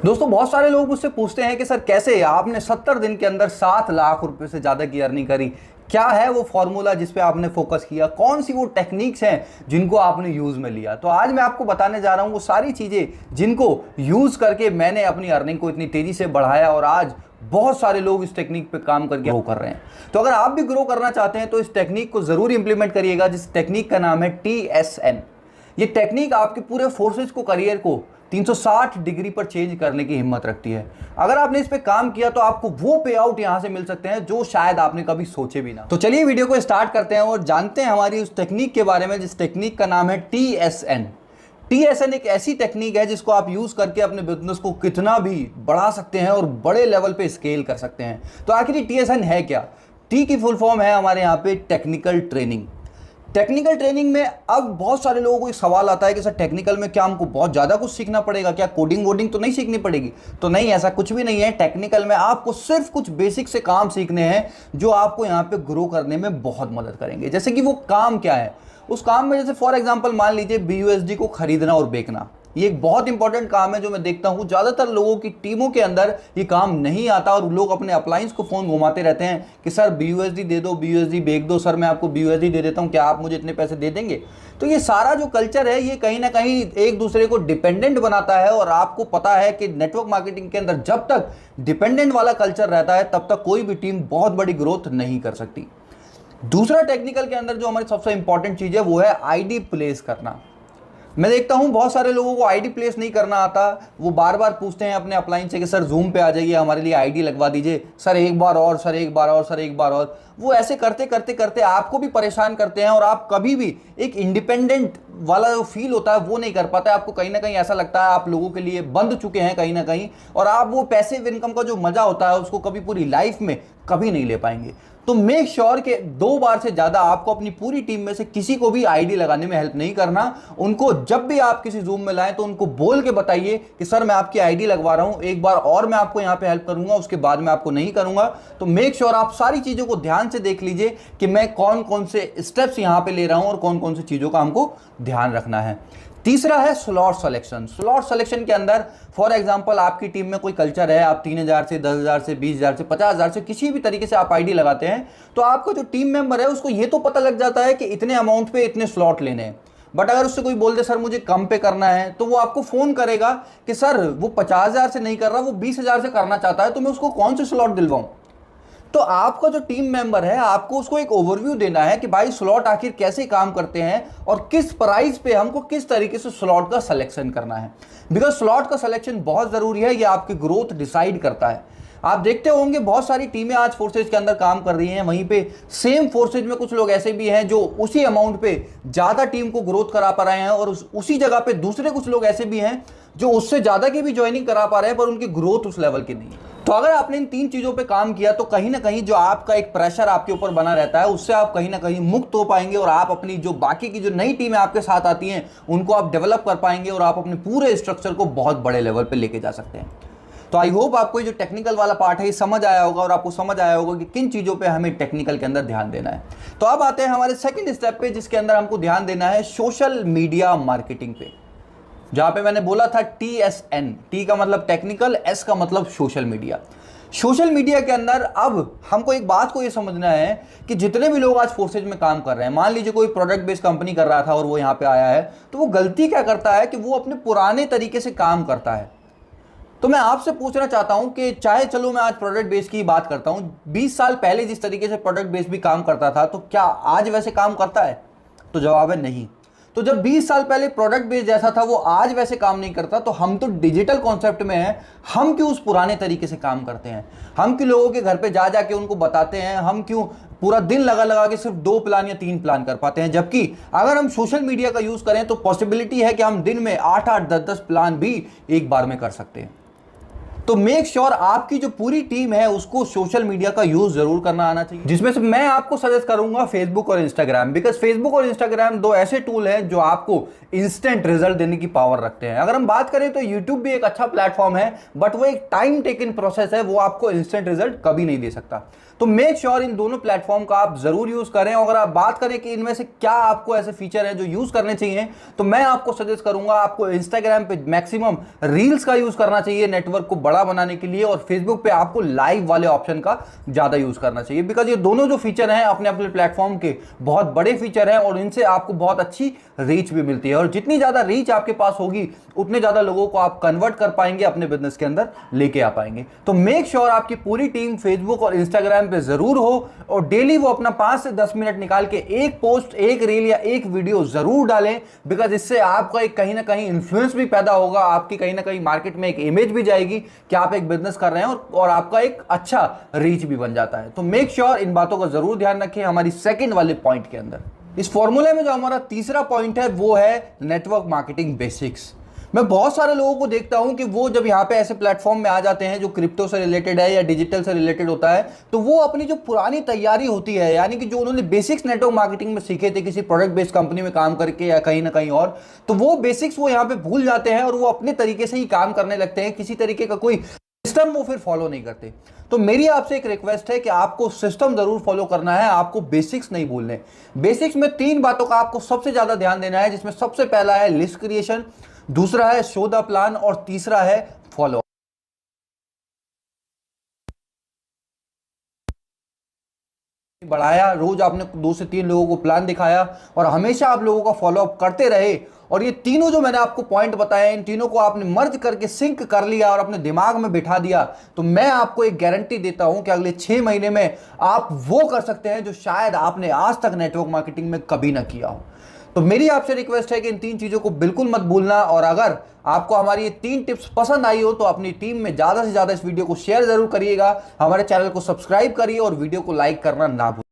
दोस्तों बहुत सारे लोग मुझसे पूछते हैं कि सर कैसे आपने 70 दिन के अंदर 7 लाख रुपए से ज़्यादा की अर्निंग करी। क्या है वो फॉर्मूला जिस पे आपने फोकस किया, कौन सी वो टेक्निक्स हैं जिनको आपने यूज़ में लिया। तो आज मैं आपको बताने जा रहा हूँ वो सारी चीज़ें जिनको यूज़ करके मैंने अपनी अर्निंग को इतनी तेज़ी से बढ़ाया और आज बहुत सारे लोग इस टेक्निक पे काम करके ग्रो कर रहे हैं। तो अगर आप भी ग्रो करना चाहते हैं तो इस टेक्निक को ज़रूर इंप्लीमेंट करिएगा, जिस टेक्निक का नाम है TSN। ये टेक्निक आपके पूरे फोर्सेज को, करियर को 360 डिग्री पर चेंज करने की हिम्मत रखती है। अगर आपने इस पे काम किया तो आपको वो पे आउट यहां से मिल सकते हैं जो शायद आपने कभी सोचे भी ना। तो चलिए वीडियो को स्टार्ट करते हैं और जानते हैं हमारी उस टेक्निक के बारे में, जिस टेक्निक का नाम है TSN। TSN एक ऐसी टेक्निक है जिसको आप यूज करके अपने बिजनेस को कितना भी बढ़ा सकते हैं और बड़े लेवल पे स्केल कर सकते हैं। तो आखिर ये TSN है क्या? T की फुल फॉर्म है हमारे यहाँ पे टेक्निकल ट्रेनिंग। टेक्निकल ट्रेनिंग में अब बहुत सारे लोगों को एक सवाल आता है कि सर टेक्निकल में क्या हमको बहुत ज़्यादा कुछ सीखना पड़ेगा, क्या कोडिंग वोडिंग तो नहीं सीखनी पड़ेगी? तो नहीं, ऐसा कुछ भी नहीं है। टेक्निकल में आपको सिर्फ कुछ बेसिक से काम सीखने हैं जो आपको यहाँ पे ग्रो करने में बहुत मदद करेंगे। जैसे कि वो काम क्या है, उस काम में जैसे फॉर एग्जाम्पल मान लीजिए BUSD को खरीदना और बेचना। ये एक बहुत इंपॉर्टेंट काम है जो मैं देखता हूँ ज़्यादातर लोगों की टीमों के अंदर ये काम नहीं आता और लोग अपने अप्लायंस को फ़ोन घुमाते रहते हैं कि सर BUSD दे दो, BUSD बेच दो, सर मैं आपको BUSD दे देता हूँ, क्या आप मुझे इतने पैसे दे देंगे? तो ये सारा जो कल्चर है ये कहीं ना कहीं एक दूसरे को डिपेंडेंट बनाता है और आपको पता है कि नेटवर्क मार्केटिंग के अंदर जब तक डिपेंडेंट वाला कल्चर रहता है तब तक कोई भी टीम बहुत बड़ी ग्रोथ नहीं कर सकती। दूसरा टेक्निकल के अंदर जो हमारी सबसे इंपॉर्टेंट चीज़ है वो है ID प्लेस करना। मैं देखता हूं बहुत सारे लोगों को ID प्लेस नहीं करना आता। वो बार बार पूछते हैं अपने अपलाइन से कि सर जूम पे आ जाइए, हमारे लिए ID लगवा दीजिए, सर एक बार और, सर एक बार और, सर एक बार और। वो ऐसे करते करते करते आपको भी परेशान करते हैं और आप कभी भी एक इंडिपेंडेंट वाला जो फील होता है वो नहीं कर पाते। आपको कहीं ना कहीं ऐसा लगता है आप लोगों के लिए बंध चुके हैं कहीं ना कहीं, और आप वो पैसिव इनकम का जो मजा होता है उसको कभी पूरी लाइफ में कभी नहीं ले पाएंगे। तो मेक श्योर कि 2 बार से ज्यादा आपको अपनी पूरी टीम में से किसी को भी ID लगाने में हेल्प नहीं करना। उनको जब भी आप किसी जूम में लाएं तो उनको बोल के बताइए कि सर मैं आपकी ID लगवा रहा हूं, एक बार और मैं आपको यहां पे हेल्प करूंगा, उसके बाद मैं आपको नहीं करूंगा। तो मेक श्योर आप सारी चीजों को ध्यान से देख लीजिए कि मैं कौन कौन से स्टेप्स यहां पे ले रहा हूं और कौन कौन सी चीजों का हमको ध्यान रखना है। तीसरा है स्लॉट सिलेक्शन। स्लॉट सिलेक्शन के अंदर फॉर एग्जांपल आपकी टीम में कोई कल्चर है, आप 3000 से 10,000 से 20,000 से 50,000 से किसी भी तरीके से आप ID लगाते हैं तो आपका जो टीम मेंबर है उसको ये तो पता लग जाता है कि इतने अमाउंट पे इतने स्लॉट लेने हैं। बट अगर उससे कोई बोल दे सर मुझे कम पे करना है, तो वो आपको फोन करेगा कि सर वो 50,000 से नहीं कर रहा, वो 20,000 से करना चाहता है, तो मैं उसको कौन से स्लॉट दिलवाऊं? तो आपका जो टीम मेंबर है आपको उसको एक ओवरव्यू देना है कि भाई स्लॉट आखिर कैसे काम करते हैं और किस प्राइस पे हमको किस तरीके से स्लॉट का सिलेक्शन करना है। बिकॉज स्लॉट का सिलेक्शन बहुत जरूरी है, ये आपकी ग्रोथ डिसाइड करता है। आप देखते होंगे बहुत सारी टीमें आज फोर्सेज के अंदर काम कर रही हैं, वहीं पे सेम फोर्सेज में कुछ लोग ऐसे भी हैं जो उसी अमाउंट पे ज्यादा टीम को ग्रोथ करा पा रहे हैं, और उसी जगह पे दूसरे कुछ लोग ऐसे भी हैं जो उससे ज्यादा की भी ज्वाइनिंग करा पा रहे हैं पर उनकी ग्रोथ उस लेवल की नहीं है। तो अगर आपने इन 3 चीजों पे काम किया तो कहीं ना कहीं जो आपका एक प्रेशर आपके ऊपर बना रहता है उससे आप कहीं ना कहीं मुक्त हो पाएंगे और आप अपनी जो बाकी की जो नई टीमें आपके साथ आती हैं उनको आप डेवलप कर पाएंगे और आप अपने पूरे स्ट्रक्चर को बहुत बड़े लेवल पे लेके जा सकते हैं। तो आई होप आपको जो टेक्निकल वाला पार्ट है ये समझ आया होगा और आपको समझ आया होगा कि किन चीजों पे हमें टेक्निकल के अंदर ध्यान देना है। तो अब आते हैं हमारे सेकंड स्टेप पे, जिसके अंदर हमको ध्यान देना है सोशल मीडिया मार्केटिंग पे। जहां पे मैंने बोला था TSN, T का मतलब टेक्निकल, S का मतलब सोशल मीडिया। सोशल मीडिया के अंदर अब हमको एक बात को ये समझना है कि जितने भी लोग आज फोर्सेज में काम कर रहे हैं, मान लीजिए कोई प्रोडक्ट बेस्ड कंपनी कर रहा था और वो यहाँ पे आया है, तो वो गलती क्या करता है कि वो अपने पुराने तरीके से काम करता है। तो मैं आपसे पूछना चाहता हूं कि चाहे चलो मैं आज प्रोडक्ट बेस की बात करता हूं, 20 साल पहले जिस तरीके से प्रोडक्ट बेस भी काम करता था तो क्या आज वैसे काम करता है? तो जवाब है नहीं। तो जब 20 साल पहले प्रोडक्ट बेस जैसा था वो आज वैसे काम नहीं करता, तो हम तो डिजिटल कॉन्सेप्ट में हैं, हम क्यों उस पुराने तरीके से काम करते हैं? हम क्यों लोगों के घर पे जा जाके उनको बताते हैं? हम क्यों पूरा दिन लगा लगा के सिर्फ 2 प्लान या 3 प्लान कर पाते हैं? जबकि अगर हम सोशल मीडिया का यूज करें तो पॉसिबिलिटी है कि हम दिन में 8-8, 10-10 प्लान भी एक बार में कर सकते हैं। तो मेक श्योर आपकी जो पूरी टीम है उसको सोशल मीडिया का यूज जरूर करना आना चाहिए, जिसमें से मैं आपको सजेस्ट करूंगा फेसबुक और इंस्टाग्राम। बिकॉज फेसबुक और इंस्टाग्राम दो ऐसे टूल हैं जो आपको इंस्टेंट रिजल्ट देने की पावर रखते हैं। अगर हम बात करें तो यूट्यूब भी एक अच्छा प्लेटफॉर्म है, बट वो एक टाइम टेकिंग प्रोसेस है, वो आपको इंस्टेंट रिजल्ट कभी नहीं दे सकता। तो मेक श्योर इन दोनों प्लेटफॉर्म का आप जरूर यूज करें। अगर आप बात करें कि इनमें से क्या आपको ऐसे फीचर हैं जो यूज करने चाहिए, तो मैं आपको सजेस्ट करूंगा आपको इंस्टाग्राम पे मैक्सिमम रील्स का यूज करना चाहिए नेटवर्क को बड़ा बनाने के लिए, और फेसबुक पे आपको लाइव वाले ऑप्शन का ज्यादा यूज करना चाहिए। बिकॉज ये दोनों जो फीचर हैं अपने अपने प्लेटफॉर्म के बहुत बड़े फीचर हैं और इनसे आपको बहुत अच्छी रीच भी मिलती है, और जितनी ज्यादा रीच आपके पास होगी उतने ज्यादा लोगों को आप कन्वर्ट कर पाएंगे, अपने बिजनेस के अंदर लेके आ पाएंगे। तो मेक श्योर आपकी पूरी टीम फेसबुक और इंस्टाग्राम पे जरूर हो, और डेली वो अपना 5 से 10 मिनट निकाल के एक पोस्ट, एक रील या एक वीडियो जरूर डालें। बिकॉज इससे आपका एक कहीं ना कहीं इन्फ्लुएंस भी पैदा होगा, आपकी कहीं ना कहीं मार्केट में एक इमेज भी जाएगी कि आप एक बिजनेस कर रहे हैं, और आपका एक अच्छा रीच भी बन जाता है। तो मेक श्योर इन बातों का जरूर ध्यान रखें हमारी सेकंड वाले पॉइंट के अंदर। इस फॉर्मूले में जो हमारा तीसरा पॉइंट है वो है नेटवर्क मार्केटिंग बेसिक्स। मैं बहुत सारे लोगों को देखता हूं कि वो जब यहाँ पे ऐसे प्लेटफॉर्म में आ जाते हैं जो क्रिप्टो से रिलेटेड है या डिजिटल से रिलेटेड होता है, तो वो अपनी जो पुरानी तैयारी होती है, यानी कि जो उन्होंने बेसिक्स नेटवर्क मार्केटिंग में सीखे थे किसी प्रोडक्ट बेस्ड कंपनी में काम करके या कहीं ना कहीं और, तो वो बेसिक्स वो यहाँ पे भूल जाते हैं और वो अपने तरीके से ही काम करने लगते हैं, किसी तरीके का कोई सिस्टम वो फिर फॉलो नहीं करते। तो मेरी आपसे एक रिक्वेस्ट है कि आपको सिस्टम जरूर फॉलो करना है, आपको बेसिक्स नहीं भूलने। बेसिक्स में 3 बातों का आपको सबसे ज्यादा ध्यान देना है, जिसमें सबसे पहला है लिस्ट क्रिएशन, दूसरा है शो द प्लान, और तीसरा है फॉलो। बढ़ाया, रोज आपने 2 से 3 लोगों को प्लान दिखाया और हमेशा आप लोगों का फॉलोअप करते रहे, और ये तीनों जो मैंने आपको पॉइंट बताए इन तीनों को आपने मर्ज करके सिंक कर लिया और अपने दिमाग में बिठा दिया, तो मैं आपको एक गारंटी देता हूं कि अगले 6 महीने में आप वो कर सकते हैं जो शायद आपने आज तक नेटवर्क मार्केटिंग में कभी ना किया हो। तो मेरी आपसे रिक्वेस्ट है कि इन 3 चीजों को बिल्कुल मत भूलना, और अगर आपको हमारी ये 3 टिप्स पसंद आई हो तो अपनी टीम में ज्यादा से ज्यादा इस वीडियो को शेयर जरूर करिएगा, हमारे चैनल को सब्सक्राइब करिए और वीडियो को लाइक करना ना भूलिए।